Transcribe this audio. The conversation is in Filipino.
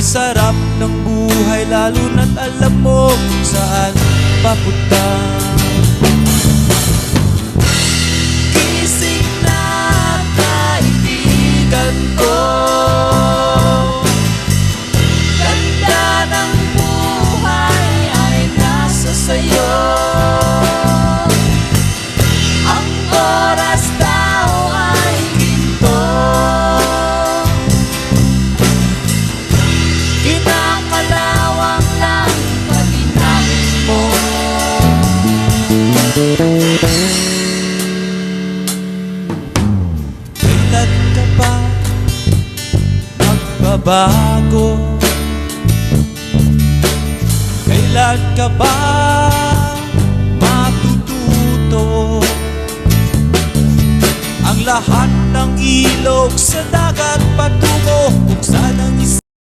Ay sarap ng buhay, lalo na't alam mo kung saan papunta. Gising na kaibigan ko, ganda ng buhay ay nasa sayo. Ang oras daw ay ginto, kinakalawang lang pag-inawin mo. Kailan ka ba magbabago? Kailan ka ba matututo? Ang lahat ng ilog sa dagat patungo kung saan ang isa